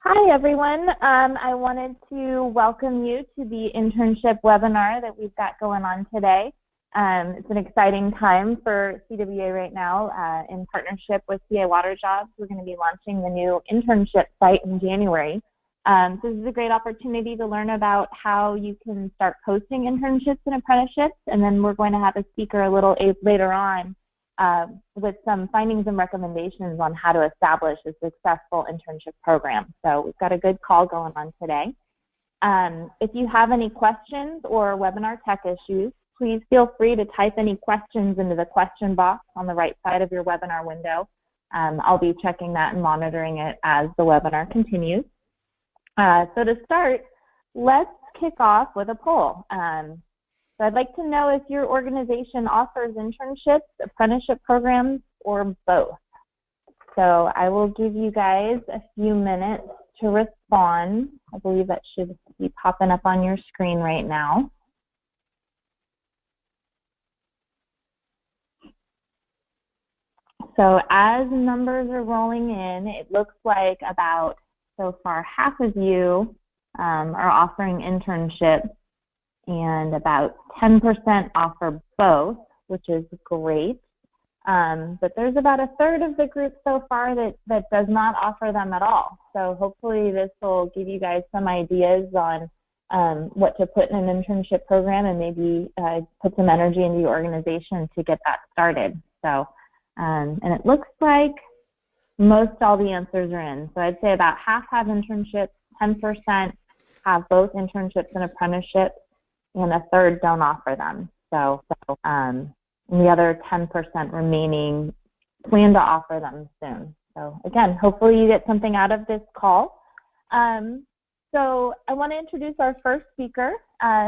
Hi, everyone. I wanted to welcome you to the internship webinar that we've got going on today. It's an exciting time for CWA right now. In partnership with CAWaterJobs, we're going to be launching the new internship site in January. So this is a great opportunity to learn about how you can start posting internships and apprenticeships, and then we're going to have a speaker a little later on with some findings and recommendations on how to establish a successful internship program. So we've got a good call going on today. If you have any questions or webinar tech issues, please feel free to type any questions into the question box on the right side of your webinar window. I'll be checking that and monitoring it as the webinar continues. So to start, let's kick off with a poll. So I'd like to know if your organization offers internships, apprenticeship programs, or both. So I will give you guys a few minutes to respond. I believe that should be popping up on your screen right now. So as numbers are rolling in, it looks like about, so far, half of you are offering internships, and about 10% offer both, which is great. But there's about a third of the group so far that does not offer them at all. So hopefully this will give you guys some ideas on what to put in an internship program and maybe put some energy into your organization to get that started. So, and it looks like most all the answers are in. So I'd say about half have internships, 10% have both internships and apprenticeships, and a third don't offer them. So and the other 10% remaining plan to offer them soon. So again, hopefully you get something out of this call. So I want to introduce our first speaker.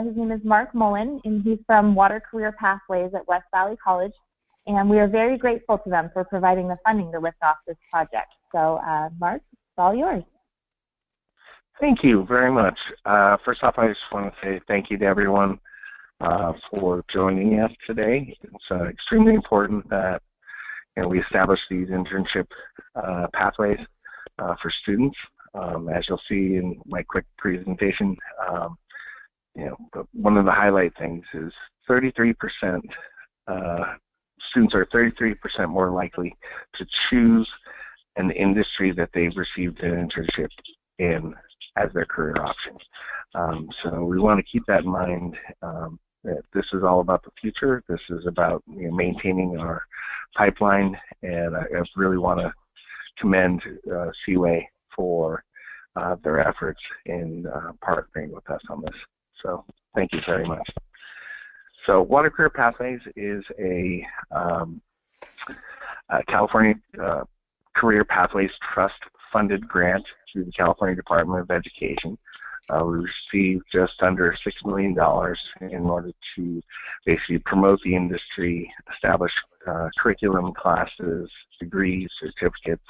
His name is Mark Mullen, and he's from Water Career Pathways at West Valley College. And we are very grateful to them for providing the funding to lift off this project. So Mark, it's all yours. Thank you very much. First off, I just want to say thank you to everyone for joining us today. It's extremely important that we establish these internship pathways for students. As you'll see in my quick presentation, one of the highlight things is 33%. Students are 33% more likely to choose an industry that they've received an internship in as their career option. So we want to keep that in mind. That this is all about the future. This is about maintaining our pipeline, and I really want to commend CAWA for their efforts in partnering with us on this. So thank you very much. So Water Career Pathways is a California Career Pathways Trust funded grant through the California Department of Education. We received just under $6 million in order to basically promote the industry, establish curriculum, classes, degrees, certificates,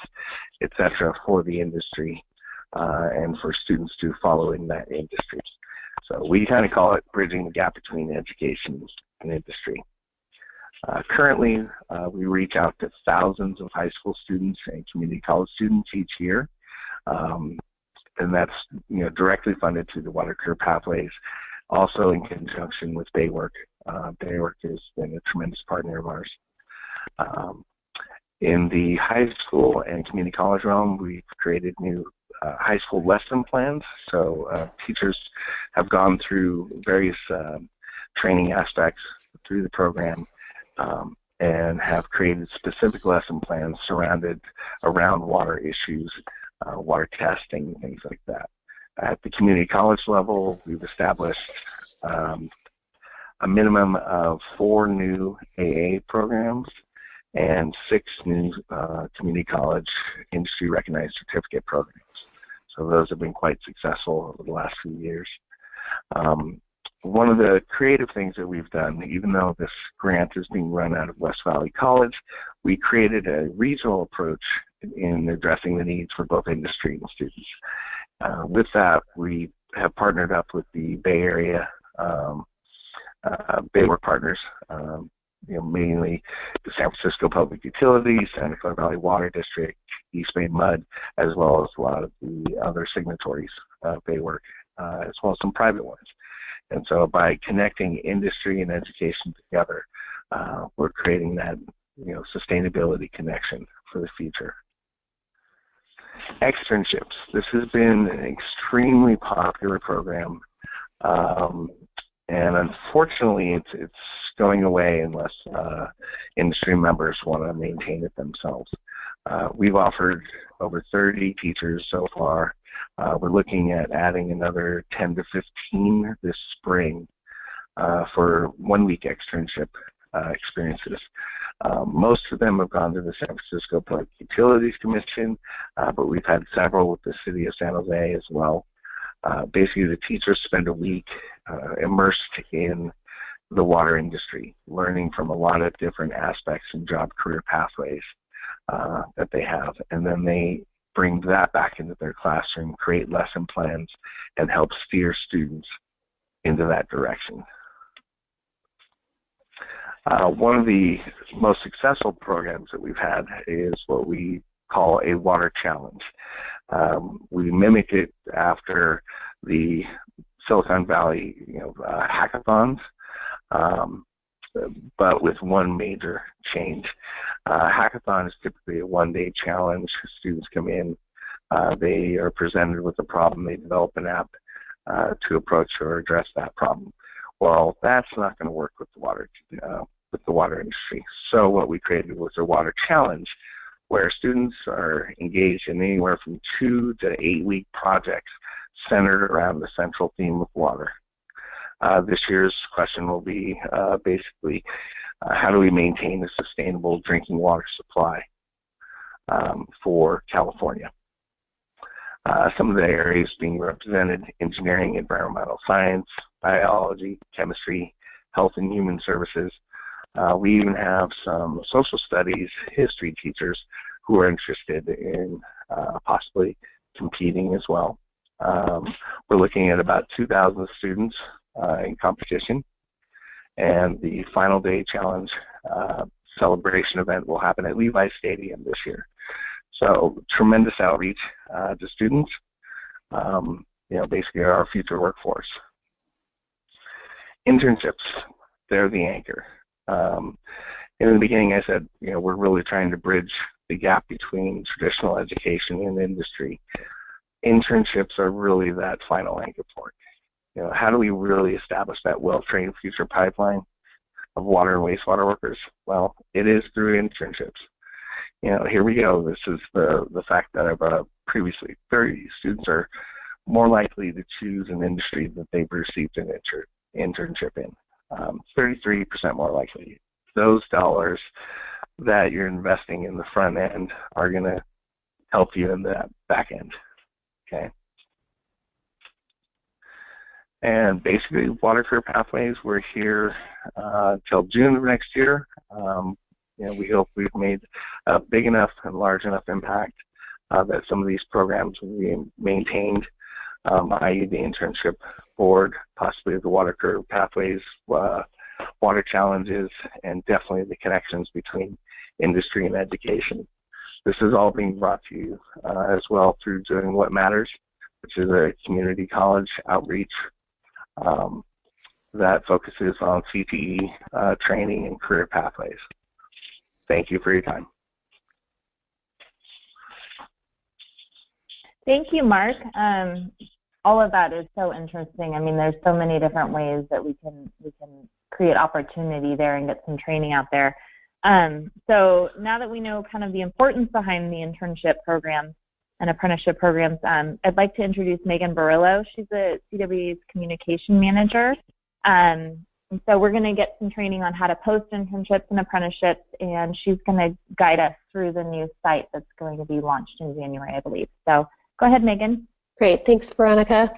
etc. for the industry and for students to follow in that industry. So we kind of call it bridging the gap between education and industry. Currently, we reach out to thousands of high school students and community college students each year, and that's directly funded through the Water Career Pathways, also in conjunction with Baywork. Baywork has been a tremendous partner of ours. In the high school and community college realm, we've created new high school lesson plans. So teachers have gone through various training aspects through the program and have created specific lesson plans surrounded around water issues, water testing, things like that. At the community college level, we've established a minimum of 4 new AA programs and 6 new community college industry recognized certificate programs. So those have been quite successful over the last few years. One of the creative things that we've done, even though this grant is being run out of West Valley College, we created a regional approach in addressing the needs for both industry and students. With that, we have partnered up with the Bay Area Baywork partners, mainly the San Francisco Public Utilities, Santa Clara Valley Water District, East Bay Mud, as well as a lot of the other signatories of Baywork, as well as some private ones. And so by connecting industry and education together, we're creating that sustainability connection for the future. Externships. This has been an extremely popular program, and unfortunately it's going away unless industry members want to maintain it themselves. We've offered over 30 teachers so far. We're looking at adding another 10 to 15 this spring for 1-week externship experiences. Most of them have gone to the San Francisco Public Utilities Commission, but we've had several with the City of San Jose as well. Basically, the teachers spend a week immersed in the water industry, learning from a lot of different aspects and job career pathways that they have, and then they bring that back into their classroom, create lesson plans, and help steer students into that direction. One of the most successful programs that we've had is what we call a water challenge. We mimic it after the Silicon Valley hackathons, but with one major change. Hackathon is typically a one-day challenge. Students come in, they are presented with a problem, they develop an app to approach or address that problem. Well, that's not going to work with the water industry. So what we created was a water challenge, where students are engaged in anywhere from 2 to 8-week projects centered around the central theme of water. This year's question will be basically, how do we maintain a sustainable drinking water supply for California? Some of the areas being represented: engineering, environmental science, biology, chemistry, health and human services. We even have some social studies history teachers who are interested in possibly competing as well. We're looking at about 2,000 students in competition, and the final day challenge celebration event will happen at Levi Stadium this year. So tremendous outreach to students, basically our future workforce. Internships, they're the anchor. In the beginning I said, we're really trying to bridge the gap between traditional education and industry. Internships are really that final anchor point. How do we really establish that well-trained future pipeline of water and wastewater workers? Well, it is through internships. Here we go. This is the fact that I brought up previously. 30 students are more likely to choose an industry that they've received an internship in. 33% more likely. Those dollars that you're investing in the front end are going to help you in the back end. Okay. And basically, water career pathways, we're here till June of next year. We hope we've made a big enough and large enough impact that some of these programs will be maintained, i.e. the internship board, possibly the water career pathways, water challenges, and definitely the connections between industry and education. This is all being brought to you as well through Doing What Matters, which is a community college outreach that focuses on CTE training and career pathways. Thank you for your time. Thank you, Mark. All of that is so interesting. I mean, there's so many different ways that we can create opportunity there and get some training out there. So now that we know kind of the importance behind the internship programs and apprenticeship programs, I'd like to introduce Megan Barillo. She's a CWA's communication manager. And so we're going to get some training on how to post internships and apprenticeships, and she's going to guide us through the new site that's going to be launched in January, I believe. So go ahead, Megan. Great, thanks, Veronica.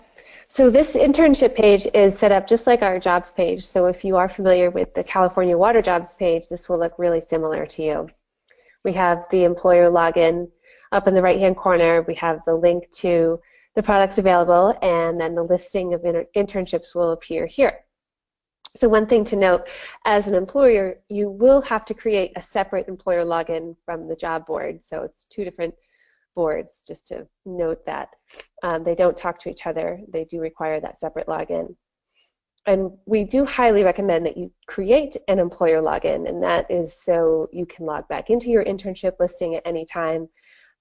So this internship page is set up just like our jobs page. So if you are familiar with the California Water Jobs page, this will look really similar to you. We have the employer login up in the right-hand corner. We have the link to the products available, and then the listing of internships will appear here. So one thing to note, as an employer, you will have to create a separate employer login from the job board. So it's two different boards, just to note that. They don't talk to each other. They do require that separate login. And we do highly recommend that you create an employer login, and that is so you can log back into your internship listing at any time,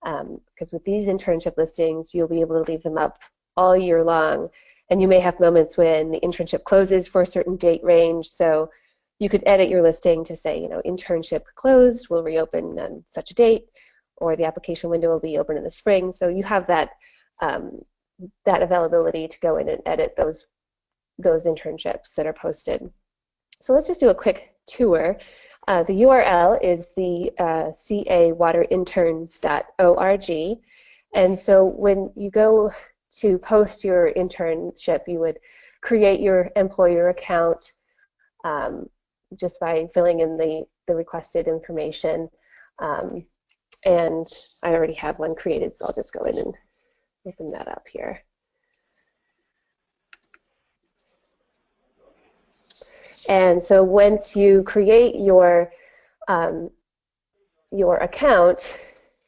because with these internship listings, you'll be able to leave them up all year long, and you may have moments when the internship closes for a certain date range, so you could edit your listing to say, you know, internship closed, will reopen on such a date, or the application window will be open in the spring, so you have that, that availability to go in and edit those internships that are posted. So let's just do a quick tour. The URL is the CAWaterInterns.org, and so when you go to post your internship, you would create your employer account just by filling in the requested information, and I already have one created, so I'll just go in and open that up here. And so once you create your account,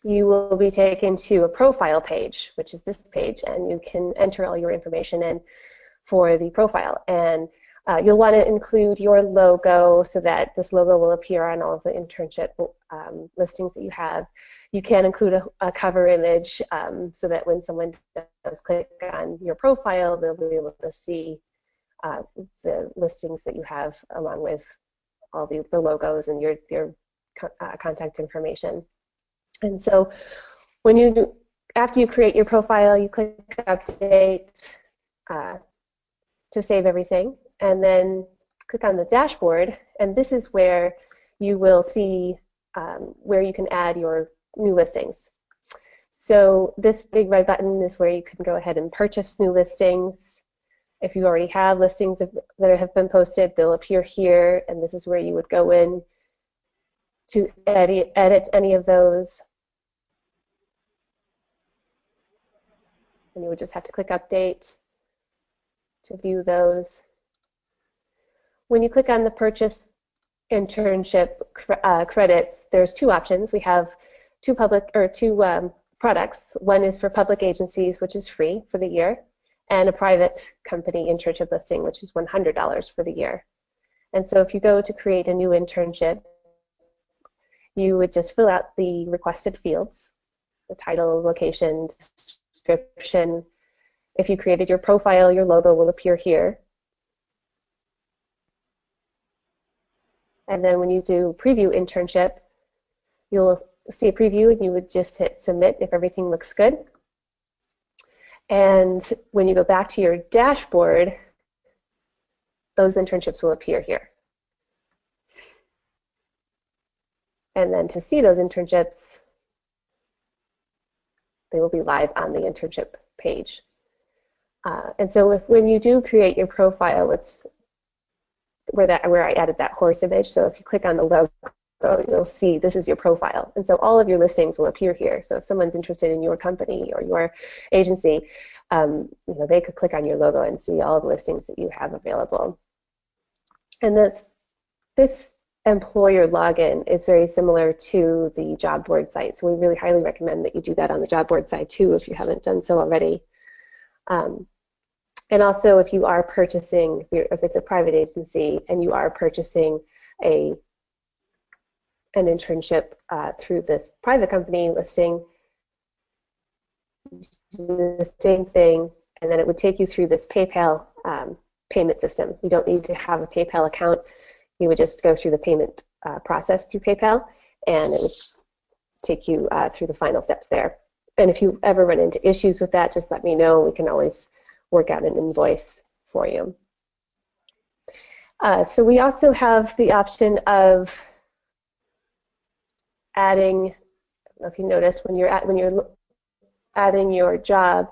you will be taken to a profile page, which is this page, and you can enter all your information in for the profile. And you'll want to include your logo so that this logo will appear on all of the internship listings that you have. You can include a cover image so that when someone does click on your profile, they'll be able to see the listings that you have along with all the logos and your contact information. And so when after you create your profile, you click update to save everything, and then click on the dashboard, and this is where you will see where you can add your new listings. So this big red button is where you can go ahead and purchase new listings. If you already have listings that have been posted, they'll appear here, and this is where you would go in to edit any of those. And you would just have to click update to view those. When you click on the purchase internship credits, there's two options. We have two products. One is for public agencies, which is free for the year, and a private company internship listing, which is $100 for the year. And so if you go to create a new internship, you would just fill out the requested fields, the title, location, description. If you created your profile, your logo will appear here. And then when you do preview internship, you'll see a preview, and you would just hit submit if everything looks good. And when you go back to your dashboard, those internships will appear here. And then to see those internships, they will be live on the internship page. And so when you do create your profile, it's where I added that horse image. So if you click on the logo, you'll see this is your profile. And so all of your listings will appear here. So if someone's interested in your company or your agency, you know, they could click on your logo and see all the listings that you have available. And this employer login is very similar to the job board site. So we really highly recommend that you do that on the job board site too if you haven't done so already. And also if you are purchasing, if it's a private agency and you are purchasing an internship through this private company listing, do the same thing, and then it would take you through this PayPal payment system. You don't need to have a PayPal account. You would just go through the payment process through PayPal, and it would take you through the final steps there. And if you ever run into issues with that, just let me know. We can always work out an invoice for you. So we also have the option of adding, I don't know if you notice, when you're adding your job,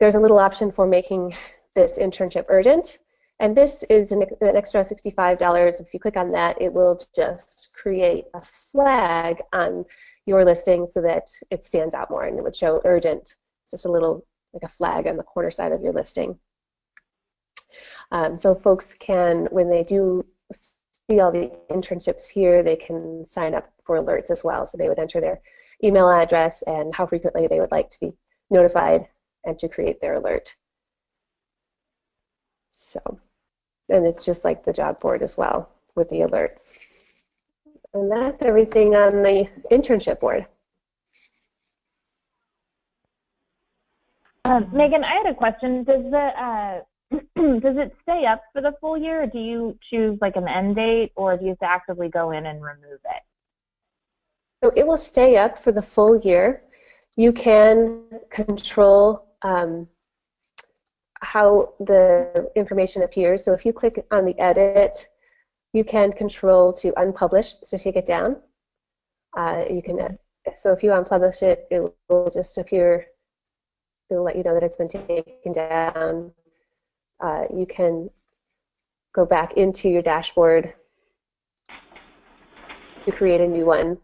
there's a little option for making this internship urgent. And this is an extra $65. If you click on that, it will just create a flag on your listing so that it stands out more, and it would show urgent. It's just a little, like a flag on the corner side of your listing. So folks can, when they do see all the internships here, they can sign up for alerts as well. So they would enter their email address and how frequently they would like to be notified and to create their alert. So, and it's just like the job board as well with the alerts. And that's everything on the internship board. Megan, I had a question. Does it stay up for the full year, or do you choose like an end date, or do you have to actively go in and remove it? So it will stay up for the full year. You can control how the information appears. So if you click on the edit, you can control to unpublish to take it down. You can. So if you unpublish it, it will just appear. It will let you know that it's been taken down. You can go back into your dashboard to create a new one.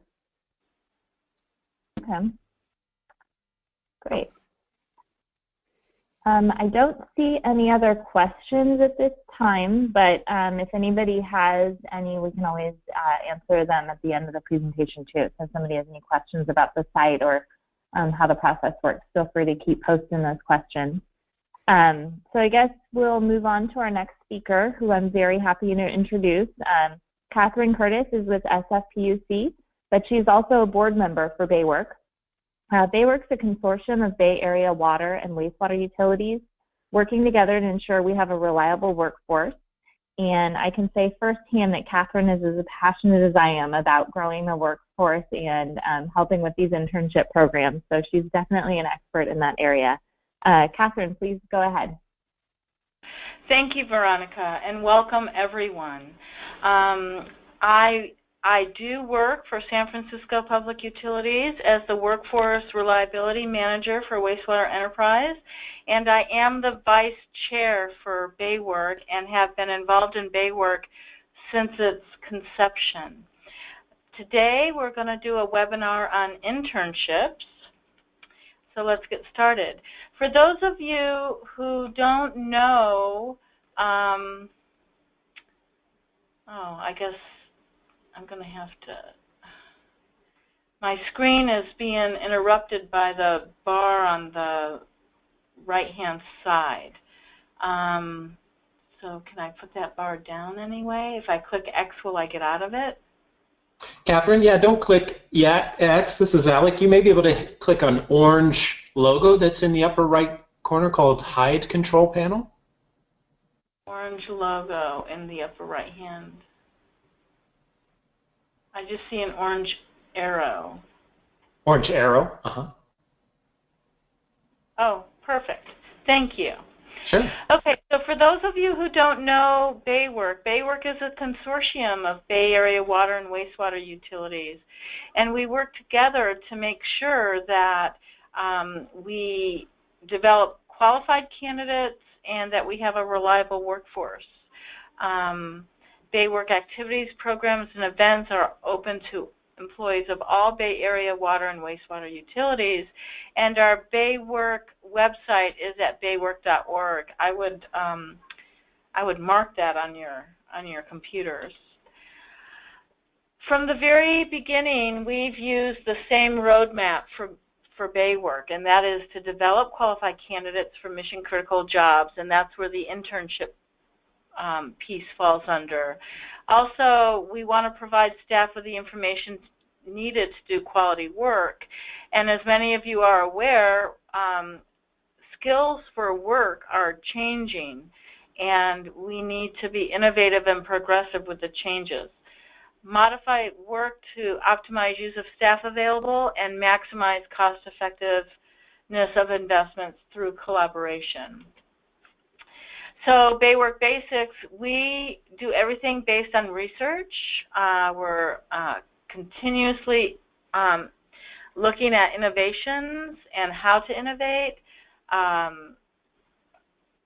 Okay. Great. I don't see any other questions at this time, but if anybody has any, we can always answer them at the end of the presentation too. So if somebody has any questions about the site or how the process works, feel free to keep posting those questions. So I guess we'll move on to our next speaker, who I'm very happy to introduce. Catherine Curtis is with SFPUC, but she's also a board member for Baywork. Baywork's a consortium of Bay Area water and wastewater utilities working together to ensure we have a reliable workforce. And I can say firsthand that Catherine is as passionate as I am about growing the workforce and helping with these internship programs. So she's definitely an expert in that area. Catherine, please go ahead. Thank you, Veronica, and welcome everyone. I do work for San Francisco Public Utilities as the Workforce Reliability Manager for Wastewater Enterprise, and I am the Vice Chair for Baywork and have been involved in Baywork since its conception. Today we're going to do a webinar on internships, so let's get started. For those of you who don't know, I guess I'm going to have to, my screen is being interrupted by the bar on the right-hand side. So can I put that bar down anyway? If I click X, will I get out of it? Catherine, yeah, don't click X. This is Alec. You may be able to click on orange logo that's in the upper right corner called Hide Control Panel. Orange logo in the upper right hand. I just see an orange arrow. Orange arrow, Oh, perfect. Thank you. Sure. Okay, so for those of you who don't know Baywork, Baywork is a consortium of Bay Area water and wastewater utilities, and we work together to make sure that we develop qualified candidates and that we have a reliable workforce. Baywork activities, programs, and events are open to employees of all Bay Area water and wastewater utilities, and our Baywork website is at baywork.org. I would mark that on your computers. From the very beginning, we've used the same roadmap for Baywork, and that is to develop qualified candidates for mission-critical jobs, and that's where the internship piece falls under. Also, we want to provide staff with the information needed to do quality work. And as many of you are aware, skills for work are changing, and we need to be innovative and progressive with the changes. Modify work to optimize use of staff available and maximize cost-effectiveness of investments through collaboration. So Baywork Basics, we do everything based on research. We're continuously looking at innovations and how to innovate.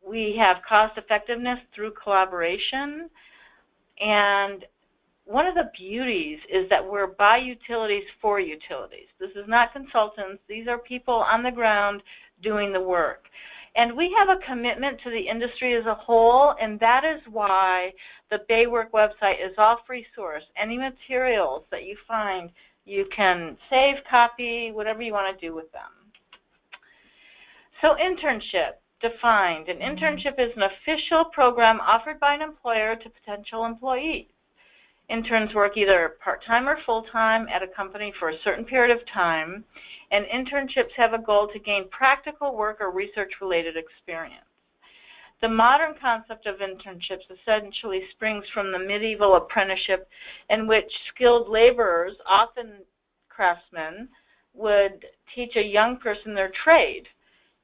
We have cost effectiveness through collaboration. And one of the beauties is that we're by utilities for utilities. This is not consultants. These are people on the ground doing the work. And we have a commitment to the industry as a whole, and that is why the Baywork website is all free source. Any materials that you find, you can save, copy, whatever you want to do with them. So Internship Defined. An internship is an official program offered by an employer to potential employees. Interns work either part-time or full-time at a company for a certain period of time, and internships have a goal to gain practical work or research-related experience. The modern concept of internships essentially springs from the medieval apprenticeship, in which skilled laborers, often craftsmen, would teach a young person their trade,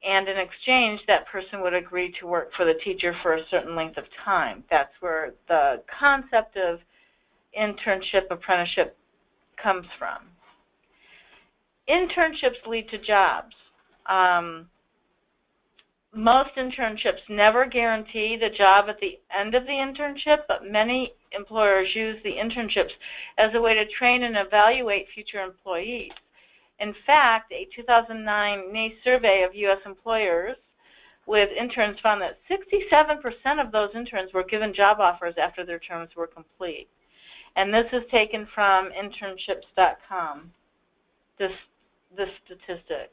and in exchange that person would agree to work for the teacher for a certain length of time. That's where the concept of internship apprenticeship comes from. Internships lead to jobs. Most internships never guarantee the job at the end of the internship, but many employers use the internships as a way to train and evaluate future employees. In fact, a 2009 NACE survey of U.S. employers with interns found that 67% of those interns were given job offers after their terms were complete. And this is taken from internships.com, this statistic.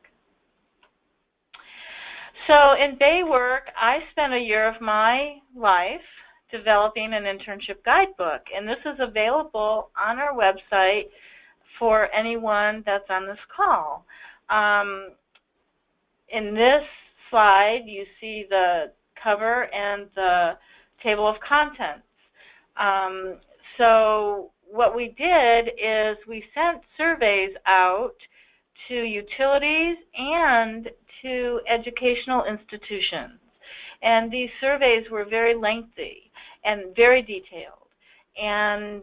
So in Baywork, I spent a year of my life developing an internship guidebook, and this is available on our website for anyone that's on this call. In this slide, you see the cover and the table of contents. So what we did is we sent surveys out to utilities and to educational institutions. And these surveys were very lengthy and very detailed. And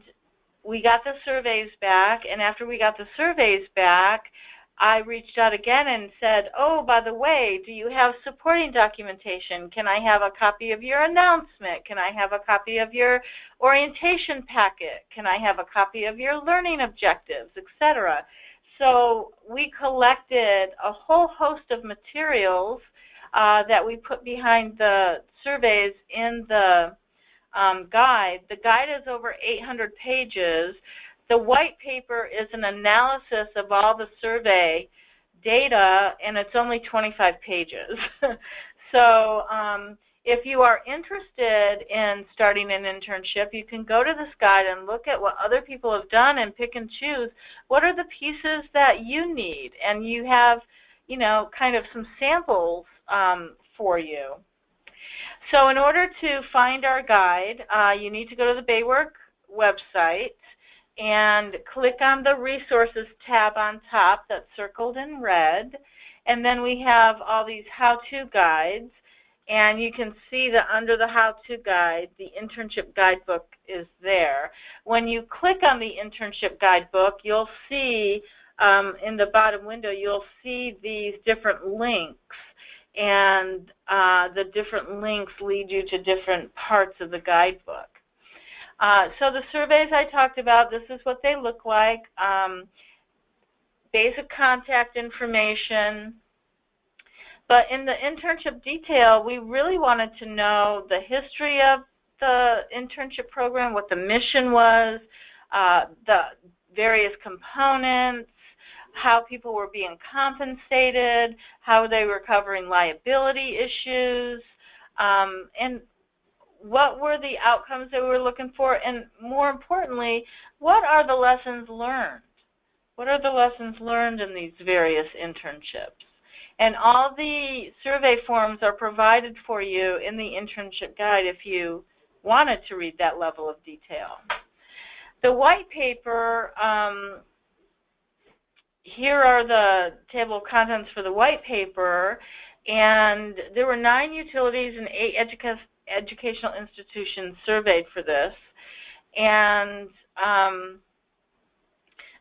we got the surveys back, and after we got the surveys back, I reached out again and said, oh, by the way, do you have supporting documentation? Can I have a copy of your announcement? Can I have a copy of your orientation packet? Can I have a copy of your learning objectives, etc.? So we collected a whole host of materials that we put behind the surveys in the guide. The guide is over 800 pages. The white paper is an analysis of all the survey data, and it's only 25 pages. So if you are interested in starting an internship, you can go to this guide and look at what other people have done and pick and choose what are the pieces that you need. And you have, you know, kind of some samples for you. So in order to find our guide, you need to go to the Baywork website and click on the Resources tab on top that's circled in red. And then we have all these how-to guides. And you can see that under the how-to guide, the internship guidebook is there. When you click on the internship guidebook, you'll see in the bottom window, you'll see these different links. And the different links lead you to different parts of the guidebook. So the surveys I talked about, this is what they look like. Basic contact information. But in the internship detail, we really wanted to know the history of the internship program, what the mission was, the various components, how people were being compensated, how they were covering liability issues, and what were the outcomes that we were looking for, and more importantly, what are the lessons learned? What are the lessons learned in these various internships? And all the survey forms are provided for you in the internship guide if you wanted to read that level of detail. The white paper, here are the table of contents for the white paper, and there were 9 utilities and 8 educational institutions surveyed for this. And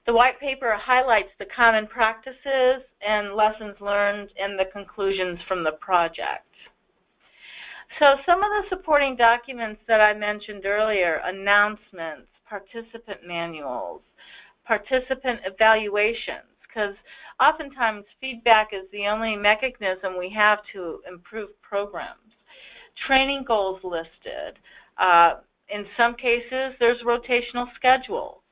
the white paper highlights the common practices and lessons learned and the conclusions from the project. So some of the supporting documents that I mentioned earlier, announcements, participant manuals, participant evaluations, because oftentimes feedback is the only mechanism we have to improve programs. Training goals listed. In some cases, there's rotational schedules.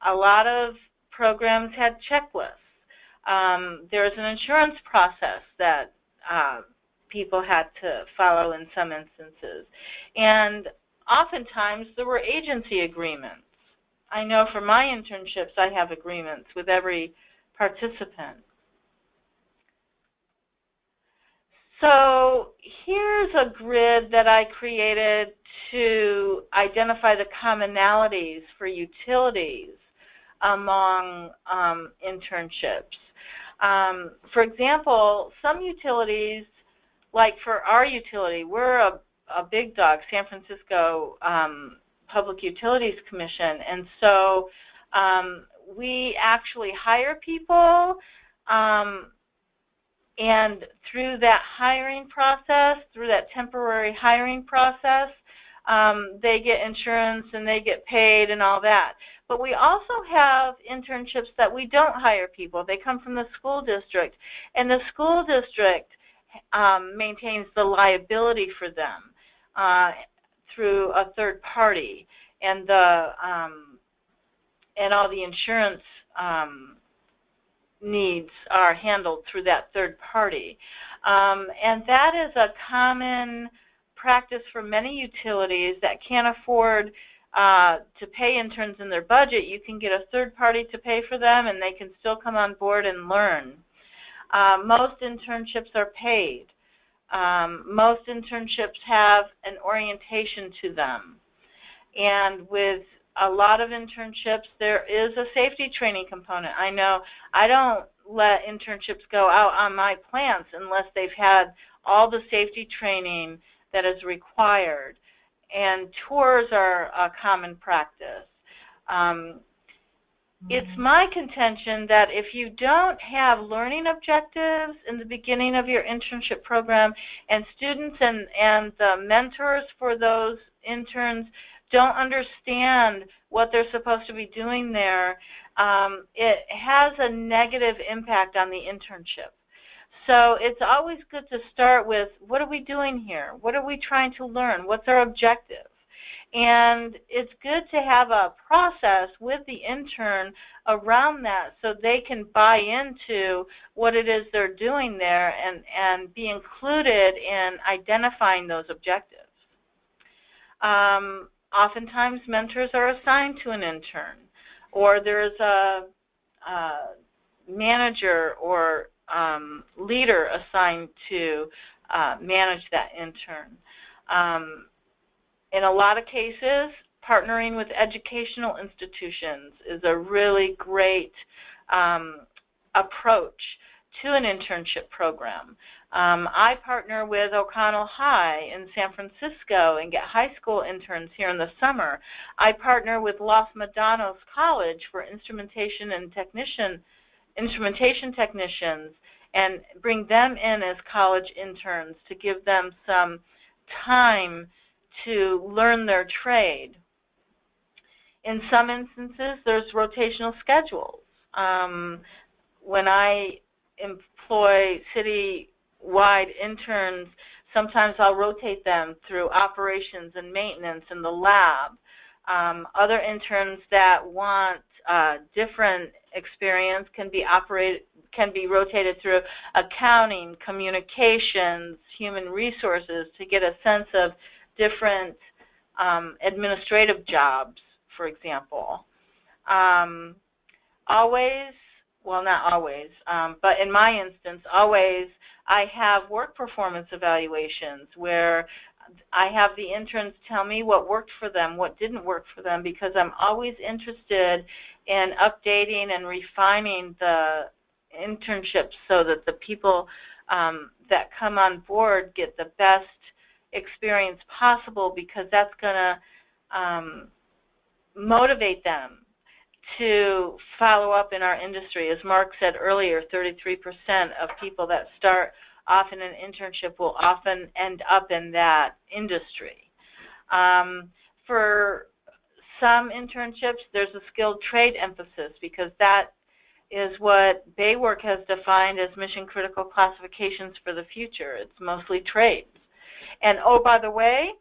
A lot of programs had checklists. There's an insurance process that people had to follow in some instances. And oftentimes, there were agency agreements. I know for my internships, I have agreements with every participant. So here's a grid that I created to identify the commonalities for utilities among internships. For example, some utilities, like for our utility, we're a big dog, San Francisco Public Utilities Commission, and so we actually hire people, and through that hiring process, through that temporary hiring process, they get insurance and they get paid and all that. But we also have internships that we don't hire people. They come from the school district, and the school district maintains the liability for them through a third party, and all the insurance needs are handled through that third party. And that is a common practice for many utilities that can't afford to pay interns in their budget. You can get a third party to pay for them, and they can still come on board and learn. Most internships are paid. Most internships have an orientation to them. And with a lot of internships, there is a safety training component. I know I don't let internships go out on my plants unless they've had all the safety training that is required. And tours are a common practice. It's my contention that if you don't have learning objectives in the beginning of your internship program, and students and the mentors for those interns don't understand what they're supposed to be doing there, it has a negative impact on the internship. So it's always good to start with, what are we doing here? What are we trying to learn? What's our objective? And it's good to have a process with the intern around that so they can buy into what it is they're doing there and be included in identifying those objectives. Oftentimes, mentors are assigned to an intern, or there's a manager or leader assigned to manage that intern. In a lot of cases, partnering with educational institutions is a really great approach to an internship program. I partner with O'Connell High in San Francisco and get high school interns here in the summer. I partner with Los Medanos College for instrumentation technicians and bring them in as college interns to give them some time to learn their trade. In some instances, there's rotational schedules. When I employ city-wide interns, sometimes I'll rotate them through operations and maintenance in the lab. Other interns that want different experience can be rotated through accounting, communications, human resources to get a sense of different administrative jobs, for example. Always, well, not always, but in my instance, always I have work performance evaluations where I have the interns tell me what worked for them, what didn't work for them, because I'm always interested in updating and refining the internships so that the people that come on board get the best experience possible, because that's going to motivate them to follow up in our industry. As Mark said earlier, 33% of people that start off in an internship will often end up in that industry. For some internships, there's a skilled trade emphasis, because that is what Baywork has defined as mission-critical classifications for the future. It's mostly trades. And oh, by the way,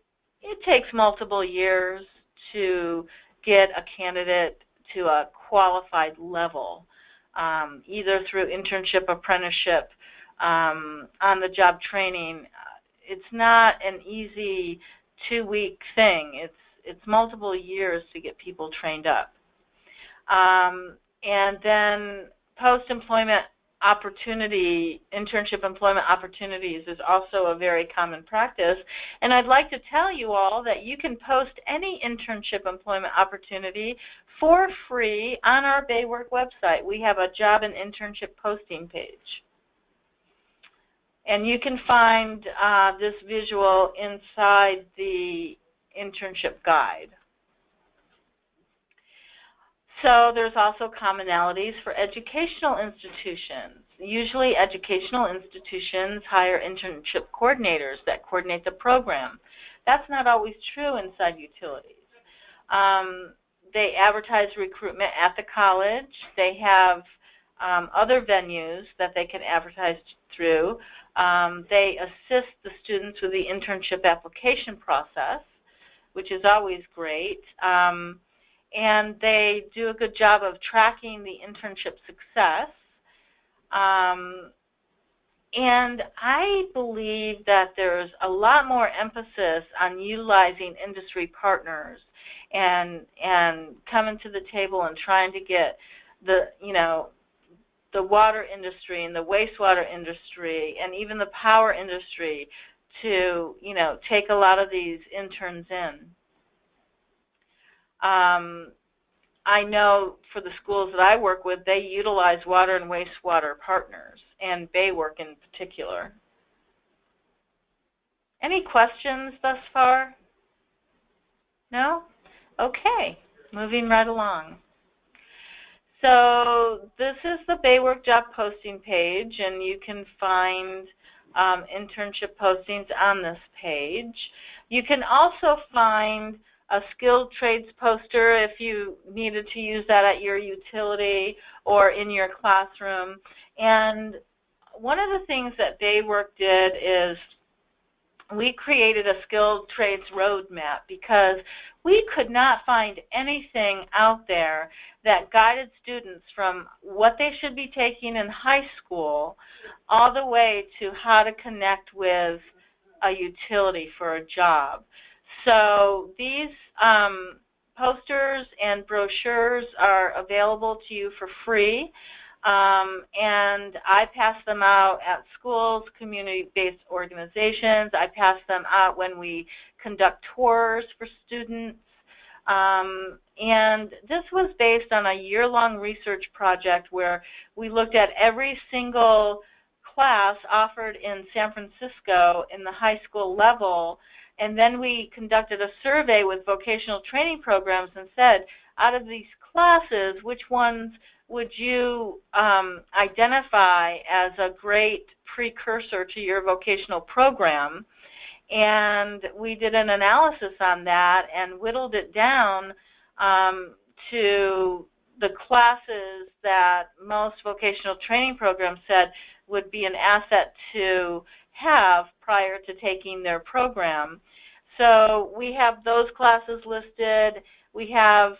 it takes multiple years to get a candidate to a qualified level, either through internship, apprenticeship, on-the-job training. It's not an easy 2-week thing. It's multiple years to get people trained up. And then post-employment opportunity, internship employment opportunities is also a very common practice. And I'd like to tell you all that you can post any internship employment opportunity for free on our Baywork website. We have a job and internship posting page. And you can find this visual inside the internship guide. So there's also commonalities for educational institutions. Usually educational institutions hire internship coordinators that coordinate the program. That's not always true inside utilities. They advertise recruitment at the college. They have other venues that they can advertise through. They assist the students with the internship application process, which is always great. And they do a good job of tracking the internship success. And I believe that there's a lot more emphasis on utilizing industry partners and coming to the table and trying to get the water industry and the wastewater industry and even the power industry to take a lot of these interns in. I know for the schools that I work with, they utilize water and wastewater partners, and Baywork in particular. Any questions thus far? No? Okay, moving right along. So this is the Baywork job posting page, and you can find internship postings on this page. You can also find a skilled trades poster if you needed to use that at your utility or in your classroom. And one of the things that Baywork did is we created a skilled trades roadmap because we could not find anything out there that guided students from what they should be taking in high school all the way to how to connect with a utility for a job. So these posters and brochures are available to you for free, and I pass them out at schools, community-based organizations. I pass them out when we conduct tours for students. And this was based on a year-long research project where we looked at every single class offered in San Francisco in the high school level. And then we conducted a survey with vocational training programs and said, out of these classes, which ones would you identify as a great precursor to your vocational program? And we did an analysis on that and whittled it down to the classes that most vocational training programs said would be an asset to have prior to taking their program. So we have those classes listed. We have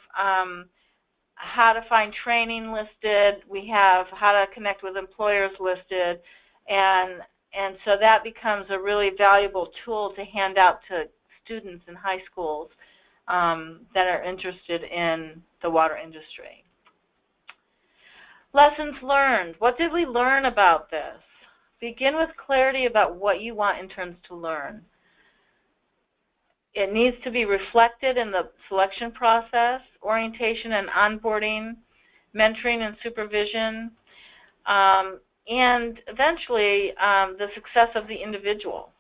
how to find training listed. We have how to connect with employers listed. And so that becomes a really valuable tool to hand out to students in high schools that are interested in the water industry. Lessons learned. What did we learn about this? Begin with clarity about what you want interns to learn. It needs to be reflected in the selection process, orientation and onboarding, mentoring and supervision, and eventually the success of the individual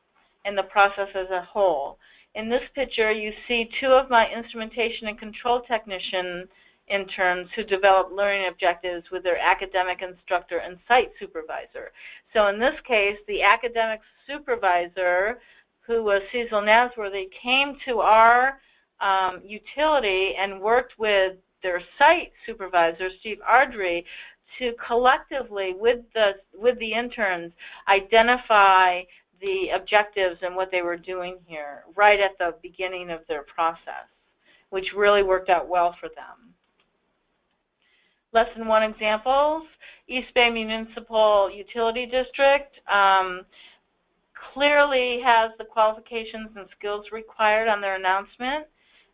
and the process as a whole. In this picture, you see two of my instrumentation and control technician interns who develop learning objectives with their academic instructor and site supervisor. So in this case, the academic supervisor, who was Cecil Nasworthy, came to our utility and worked with their site supervisor, Steve Ardrey, to collectively, with the interns, identify the objectives and what they were doing here right at the beginning of their process, which really worked out well for them. Lesson 1 examples: East Bay Municipal Utility District clearly has the qualifications and skills required on their announcement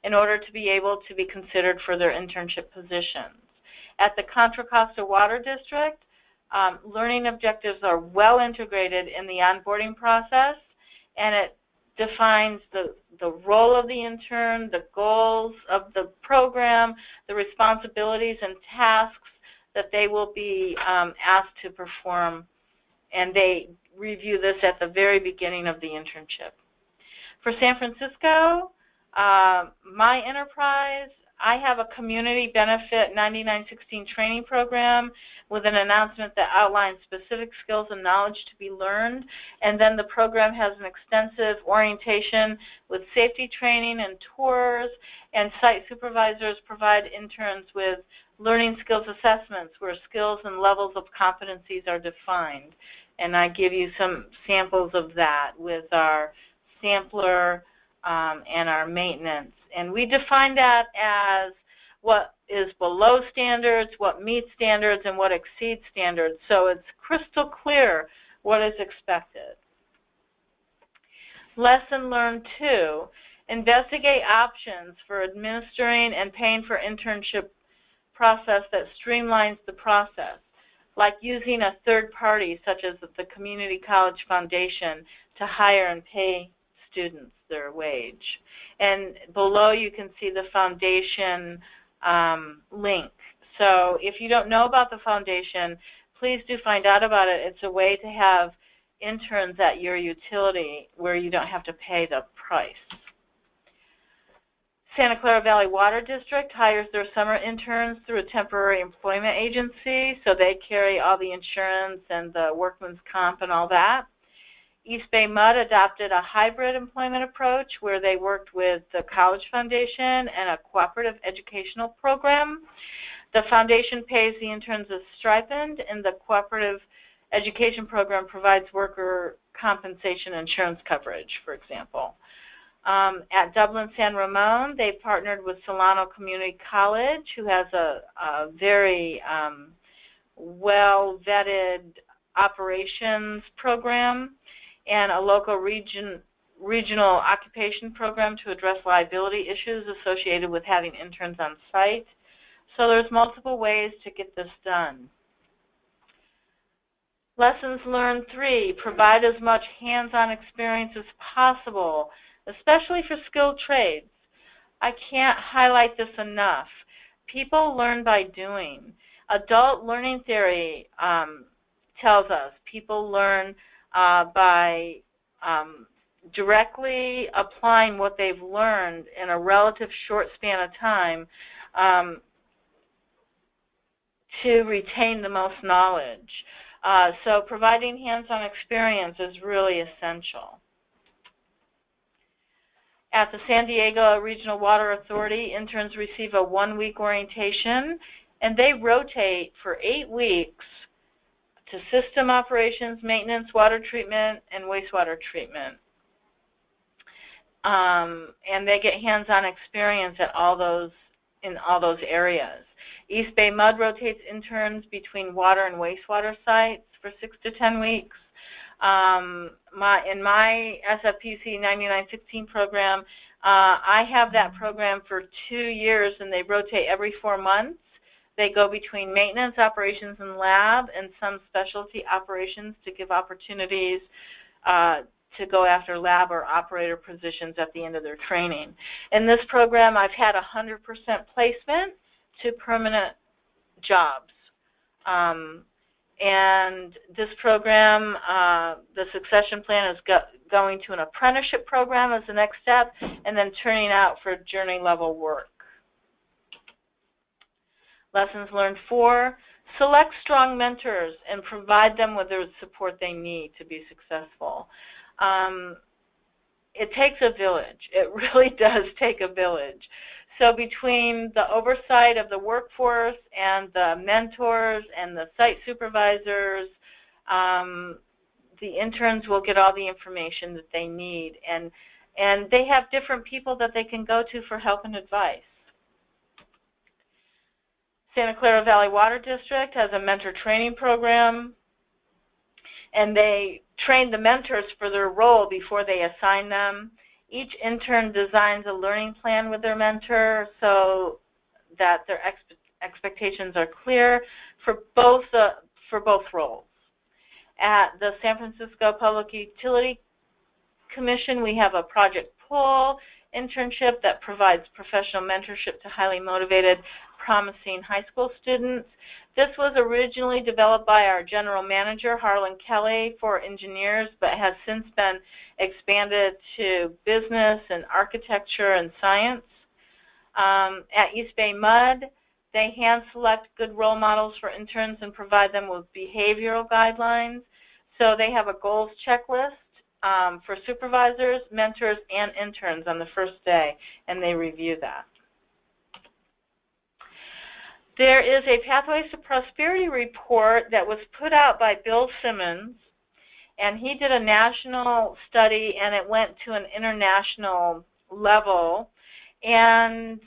in order to be able to be considered for their internship positions. At the Contra Costa Water District, learning objectives are well integrated in the onboarding process, and it defines the role of the intern, the goals of the program, the responsibilities and tasks that they will be asked to perform, and they review this at the very beginning of the internship. For San Francisco, my enterprise, I have a community benefit 9916 training program with an announcement that outlines specific skills and knowledge to be learned, and then the program has an extensive orientation with safety training and tours, and site supervisors provide interns with learning skills assessments where skills and levels of competencies are defined. And I give you some samples of that with our sampler and our maintenance. And we define that as what is below standards, what meets standards, and what exceeds standards. So it's crystal clear what is expected. Lesson learned 2, investigate options for administering and paying for internship process that streamlines the process, like using a third party such as the Community College Foundation to hire and pay students their wage. And below you can see the foundation link. So if you don't know about the foundation, please do find out about it. It's a way to have interns at your utility where you don't have to pay the price. Santa Clara Valley Water District hires their summer interns through a temporary employment agency, so they carry all the insurance and the workman's comp and all that. East Bay Mud adopted a hybrid employment approach where they worked with the College Foundation and a cooperative educational program. The foundation pays the interns a stipend, and the cooperative education program provides worker compensation insurance coverage, for example. At Dublin San Ramon, they partnered with Solano Community College, who has a very well-vetted operations program and a local regional occupation program to address liability issues associated with having interns on site. So there's multiple ways to get this done. Lessons learned 3, provide as much hands-on experience as possible, especially for skilled trades. I can't highlight this enough. People learn by doing. Adult learning theory tells us people learn by directly applying what they've learned in a relative short span of time to retain the most knowledge. So providing hands-on experience is really essential. At the San Diego Regional Water Authority, interns receive a 1-week orientation, and they rotate for 8 weeks to system operations, maintenance, water treatment, and wastewater treatment. And they get hands-on experience at in all those areas. East Bay Mud rotates interns between water and wastewater sites for 6 to 10 weeks. In my SFPC 9916 program, I have that program for 2 years, and they rotate every 4 months. They go between maintenance, operations, and lab, and some specialty operations to give opportunities to go after lab or operator positions at the end of their training. In this program, I've had 100% placement to permanent jobs. And this program, the succession plan is going to an apprenticeship program as the next step, and then turning out for journey level work. Lessons learned 4, select strong mentors and provide them with the support they need to be successful. It takes a village. It really does take a village. So between the oversight of the workforce and the mentors and the site supervisors, the interns will get all the information that they need. And they have different people that they can go to for help and advice. Santa Clara Valley Water District has a mentor training program, and they train the mentors for their role before they assign them. Each intern designs a learning plan with their mentor so that their expectations are clear for both roles. At the San Francisco Public Utility Commission, we have a Project Pull internship that provides professional mentorship to highly motivated, promising high school students. This was originally developed by our general manager, Harlan Kelly, for engineers, but has since been expanded to business and architecture and science. At East Bay Mud, they hand select good role models for interns and provide them with behavioral guidelines. So they have a goals checklist for supervisors, mentors, and interns on the first day, and they review that. There is a Pathways to Prosperity report that was put out by Bill Simmons, and he did a national study, and it went to an international level. And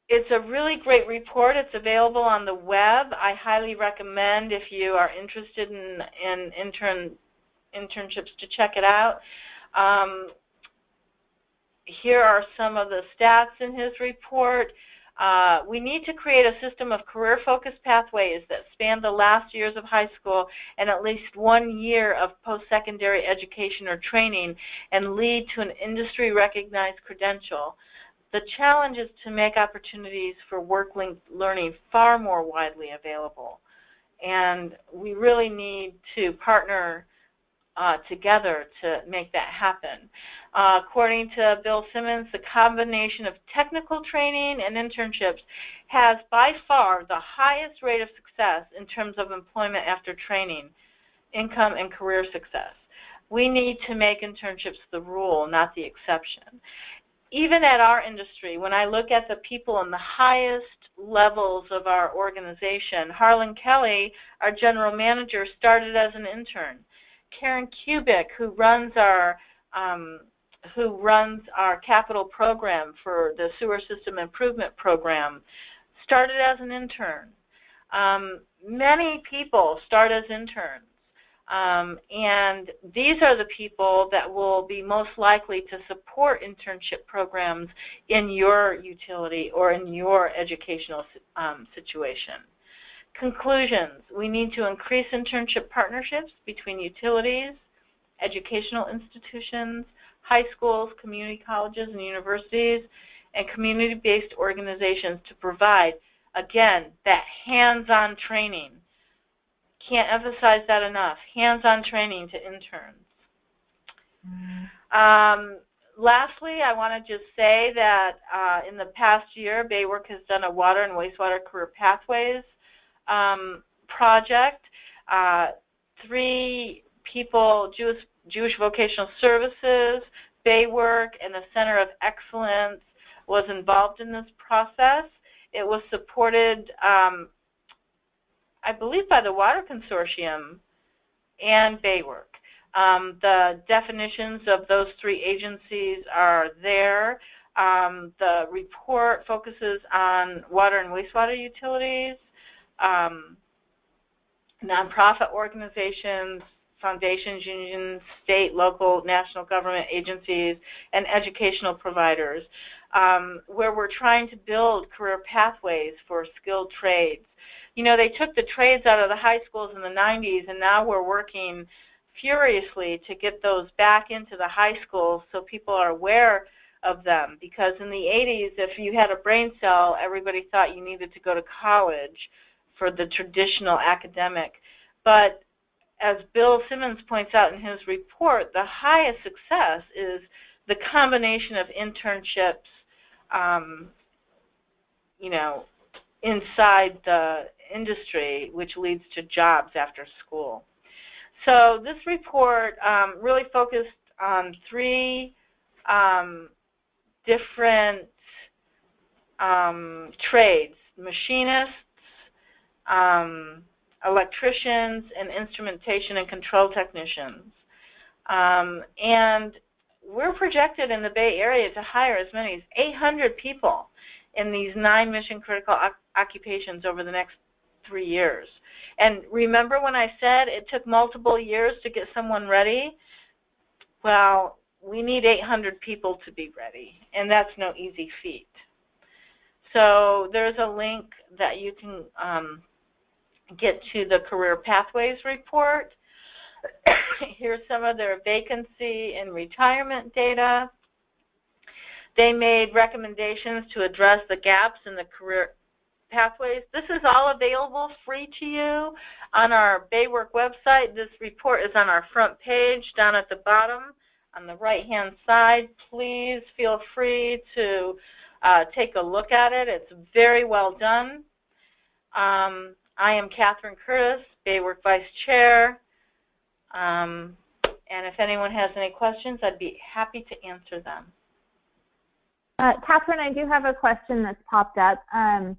it's a really great report. It's available on the web. I highly recommend, if you are interested in internships, to check it out. Here are some of the stats in his report. We need to create a system of career-focused pathways that span the last years of high school and at least 1 year of post-secondary education or training and lead to an industry-recognized credential. The challenge is to make opportunities for work-linked learning far more widely available. And we really need to partner together to make that happen. According to Bill Simmons, the combination of technical training and internships has by far the highest rate of success in terms of employment after training, income, and career success. We need to make internships the rule, not the exception. Even at our industry, when I look at the people in the highest levels of our organization, Harlan Kelly, our general manager, started as an intern. Karen Kubik, who runs our capital program for the sewer system improvement program, started as an intern. Many people start as interns, and these are the people that will be most likely to support internship programs in your utility or in your educational situation. Conclusions: we need to increase internship partnerships between utilities, educational institutions, high schools, community colleges and universities, and community-based organizations to provide, again, that hands-on training. Can't emphasize that enough, hands-on training to interns. Lastly, I want to just say that in the past year, Baywork has done a water and wastewater career pathways project. 3 people, Jewish Vocational Services, Baywork, and the Center of Excellence was involved in this process. It was supported, I believe, by the Water Consortium and Baywork. The definitions of those 3 agencies are there. The report focuses on water and wastewater utilities, nonprofit organizations, foundations, unions, state, local, national government agencies, and educational providers, where we're trying to build career pathways for skilled trades. You know, they took the trades out of the high schools in the 90s, and now we're working furiously to get those back into the high schools so people are aware of them. Because in the 80s, if you had a brain cell, everybody thought you needed to go to college for the traditional academic. But as Bill Simmons points out in his report, the highest success is the combination of internships, you know, inside the industry, which leads to jobs after school. So this report really focused on 3 different trades, machinists, electricians, and instrumentation and control technicians. And we're projected in the Bay Area to hire as many as 800 people in these 9 mission-critical occupations over the next 3 years. And remember when I said it took multiple years to get someone ready? Well, we need 800 people to be ready, and that's no easy feat. So there's a link that you can get to the Career Pathways report. Here's some of their vacancy and retirement data. They made recommendations to address the gaps in the career pathways. This is all available free to you on our Baywork website. This report is on our front page down at the bottom on the right-hand side. Please feel free to take a look at it. It's very well done. I am Catherine Curtis, Baywork Vice Chair. And if anyone has any questions, I'd be happy to answer them. Catherine, I do have a question that's popped up. Can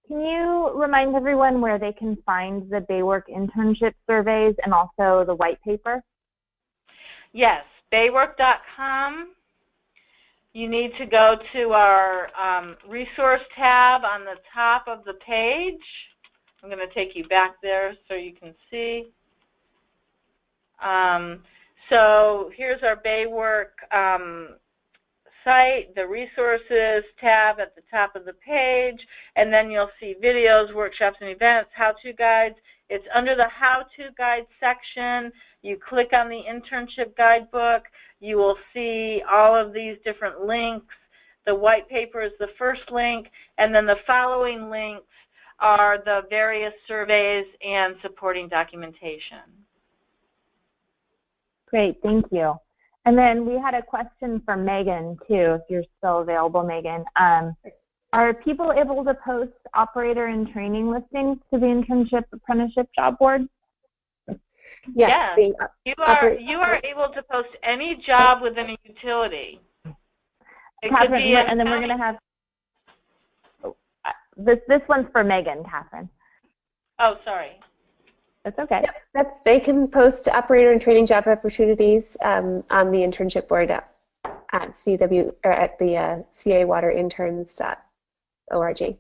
you remind everyone where they can find the Baywork internship surveys and also the white paper? Yes, baywork.com. You need to go to our resource tab on the top of the page. I'm going to take you back there so you can see. So here's our Baywork site, the resources tab at the top of the page, and then you'll see videos, workshops, and events, how-to guides. It's under the how-to guide section. You click on the internship guidebook. You will see all of these different links. The white paper is the first link, and then the following links are the various surveys and supporting documentation. Great, thank you. And then we had a question from Megan, too, if you're still available, Megan. Are people able to post operator and training listings to the Internship Apprenticeship Job Board? Yes, you are able to post any job within a utility. Catherine, and then we're going to have, this one's for Megan, Catherine. Oh, sorry. That's okay. Yep, they can post operator and training job opportunities on the internship board at the CAWaterInterns.org.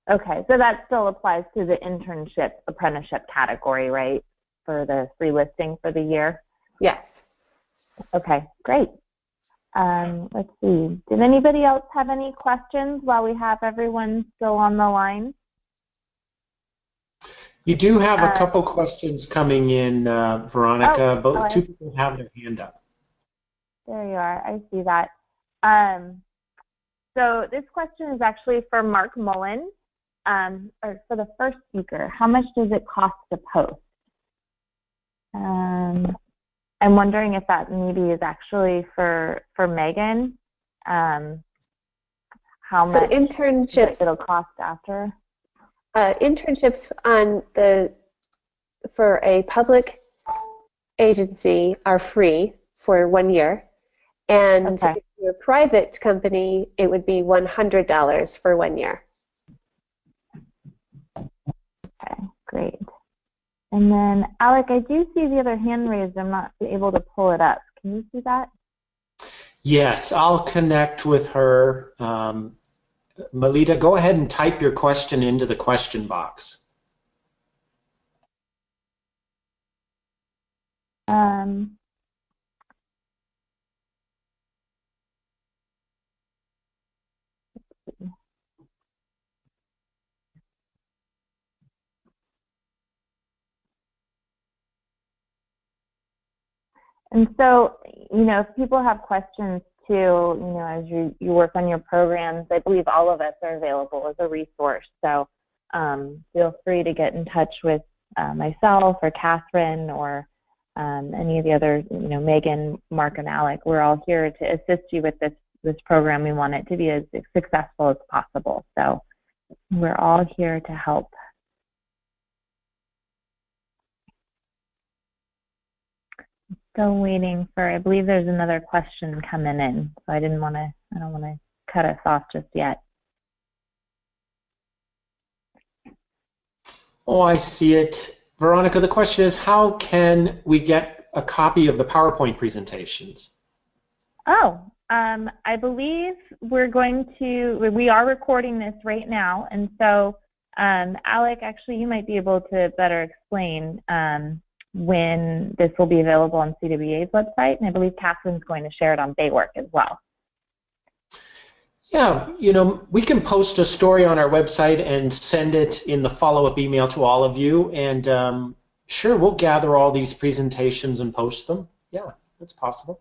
Okay, so that still applies to the internship apprenticeship category, right? For the free listing for the year? Yes. Okay, great. Let's see. Did anybody else have any questions while we have everyone still on the line? You do have a couple questions coming in, Veronica, but 2 people have their hand up. There you are. I see that. So this question is actually for Mark Mullen, or for the first speaker. How much does it cost to post? I'm wondering if that maybe is actually for Megan. How much internships, it'll cost after? Internships for a public agency are free for 1 year, and if you're a private company, it would be $100 for 1 year. Okay, great. And then, Alec, I do see the other hand raised. I'm not able to pull it up. Can you see that? Yes, I'll connect with her. Melita, go ahead and type your question into the question box. And so, if people have questions too, as you work on your programs, I believe all of us are available as a resource. So feel free to get in touch with myself or Catherine or any of the other, Megan, Mark, and Alec. We're all here to assist you with this program. We want it to be as successful as possible. So we're all here to help. still waiting for, I believe there's another question coming in, so I don't want to cut us off just yet. Oh, I see it. Veronica, the question is, how can we get a copy of the PowerPoint presentations? Oh, I believe we are recording this right now, and so Alec, actually, you might be able to better explain when this will be available on CWA's website, and I believe Catherine's going to share it on Baywork as well. Yeah, you know, we can post a story on our website and send it in the follow-up email to all of you, and sure, we'll gather all these presentations and post them. Yeah, that's possible.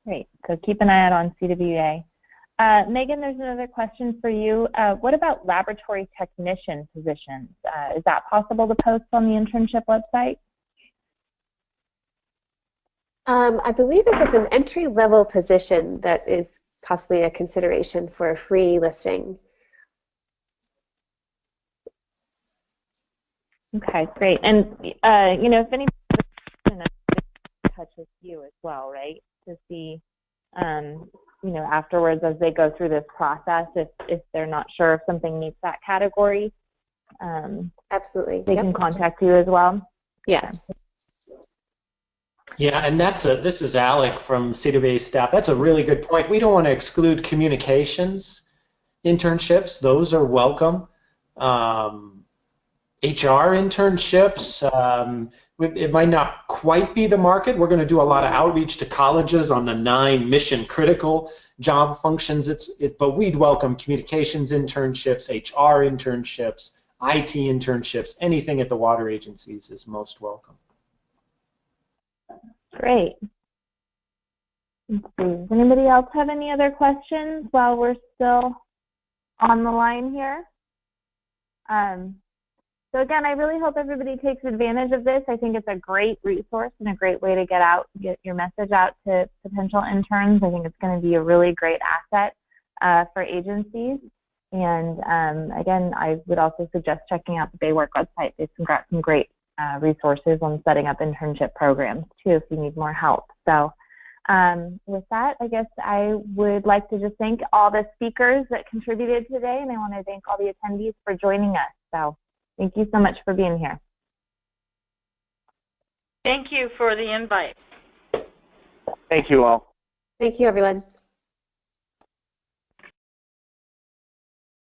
Great, so keep an eye out on CWA. Megan, there's another question for you. What about laboratory technician positions? Is that possible to post on the internship website? I believe if it's an entry-level position, that is possibly a consideration for a free listing. Okay, great. And, you know, if anybody's in touch with you as well, right, to see, you know, afterwards as they go through this process, if they're not sure if something meets that category, absolutely, they can contact you as well. Yes. Yeah, and this is Alec from CWA staff. That's a really good point. We don't want to exclude communications internships. Those are welcome. HR internships, it might not quite be the market. We're going to do a lot of outreach to colleges on the 9 mission-critical job functions. But we'd welcome communications internships, HR internships, IT internships, anything at the water agencies is most welcome. Great. Let's see. Does anybody else have any other questions while we're still on the line here? So again, I really hope everybody takes advantage of this. I think it's a great resource and a great way to get your message out to potential interns. I think it's going to be a really great asset for agencies. And again, I would also suggest checking out the Baywork website. They've got some great resources on setting up internship programs too if you need more help. So with that, I guess I would like to just thank all the speakers that contributed today, and I want to thank all the attendees for joining us. So thank you so much for being here. Thank you for the invite. Thank you all. Thank you, everyone.